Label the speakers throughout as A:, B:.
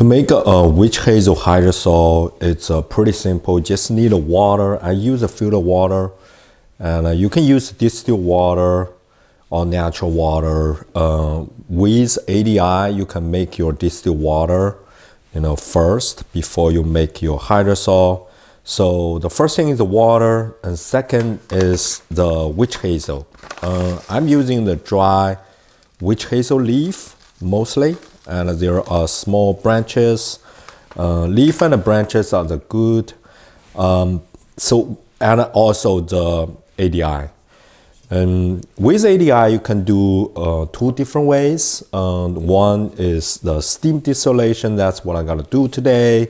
A: To make a witch hazel hydrosol, it's pretty simple. Just need water. I use a filtered water, and you can use distilled water or natural water. With ADI, you can make your distilled water, first before you make your hydrosol. So the first thing is the water, and second is the witch hazel. I'm using the dry witch hazel leaf mostly, and there are small branches. Leaf and the branches are the good. And also the ADI. And with ADI, you can do two different ways. One is the steam distillation. That's what I'm gonna do today.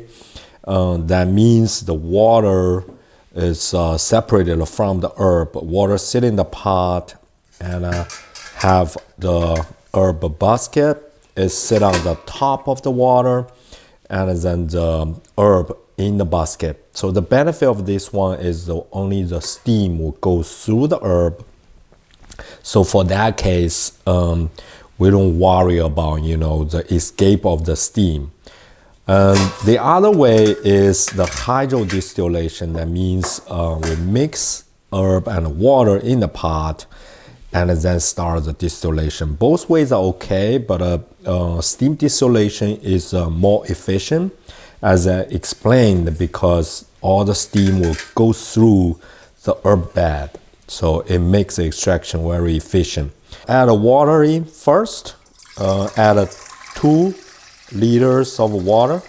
A: That means the water is separated from the herb. Water sit in the pot, and have the herb basket is sit on the top of the water, and then the herb in the basket. So the benefit of this one is only the steam will go through the herb. So for that case, we don't worry about the escape of the steam. The other way is the hydro distillation. That means we mix herb and water in the pot, and then start the distillation. Both ways are okay, but steam distillation is more efficient, as I explained, because all the steam will go through the herb bed. So it makes the extraction very efficient. Add a water in first. Add 2 liters of water.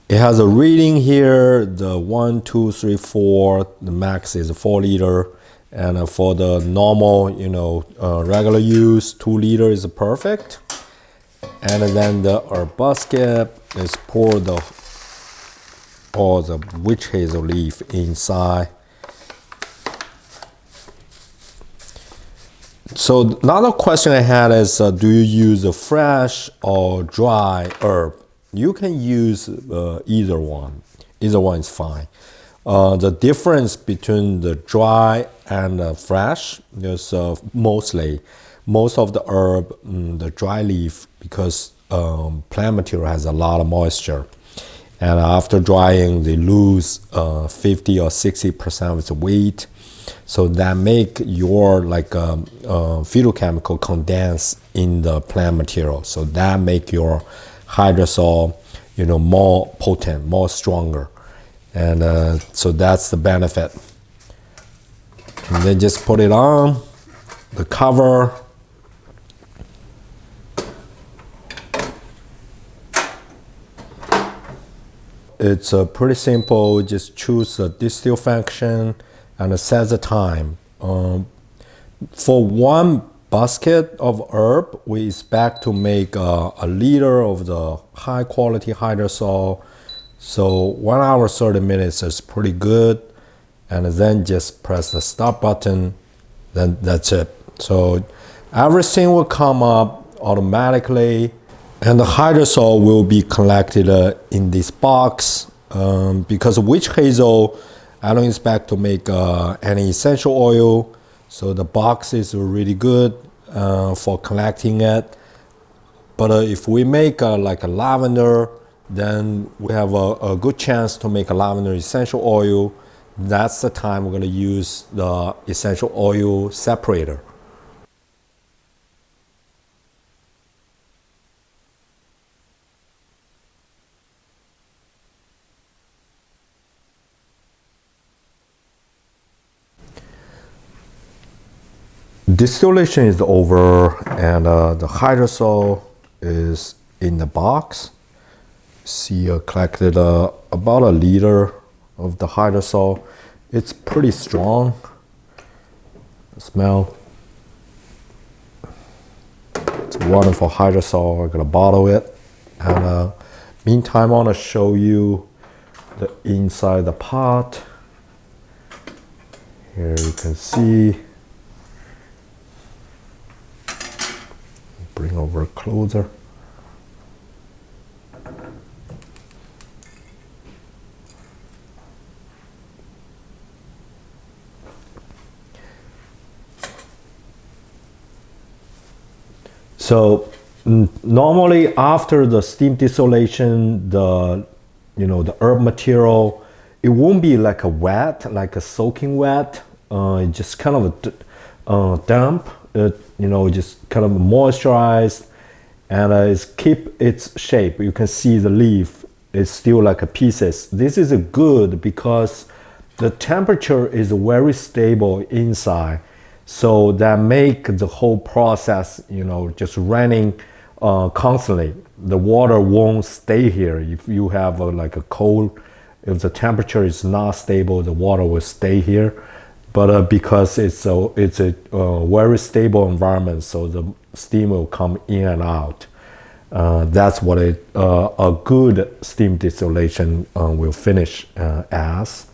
A: It has a reading here, the 1, 2, 3, 4, the max is 4 liter. And for the normal, regular use, 2 liters is perfect. And then the herb basket is pour all the witch hazel leaf inside. So another question I had is, do you use a fresh or dry herb? You can use either one. Either one is fine. The difference between the dry and fresh is most of the herb, the dry leaf, because plant material has a lot of moisture. And after drying, they lose 50 or 60% of its weight. So that make your phytochemical condense in the plant material. So that make your hydrosol, more potent, more stronger. And so that's the benefit. And then just put it on the cover. It's pretty simple. Just choose the distill function and set the time. For one basket of herb, we expect to make a liter of the high quality hydrosol. So 1 hour 30 minutes is pretty good. And then just press the stop button. Then that's it. So everything will come up automatically. And the hydrosol will be collected in this box. Because witch hazel, I don't expect to make any essential oil. So the box is really good for collecting it. But if we make like a lavender, then we have a good chance to make a lavender essential oil. That's the time we're going to use the essential oil separator. Distillation is over, and the hydrosol is in the box. See, I collected about a liter of the hydrosol. It's pretty strong. Smell. It's a wonderful hydrosol. I'm gonna bottle it. And meantime, I wanna show you the inside the pot. Here you can see. Bring over closer. So normally after the steam distillation, the the herb material, it won't be like a wet, like a soaking wet. It just kind of damp. Just kind of moisturized, and it's keep its shape. You can see the leaf is still like a pieces. This is good because the temperature is very stable inside, so that make the whole process just running constantly. The water won't stay here. If you have like a cold, if the temperature is not stable, the water will stay here. But because it's a very stable environment, so the steam will come in and out. That's what a good steam distillation will finish as.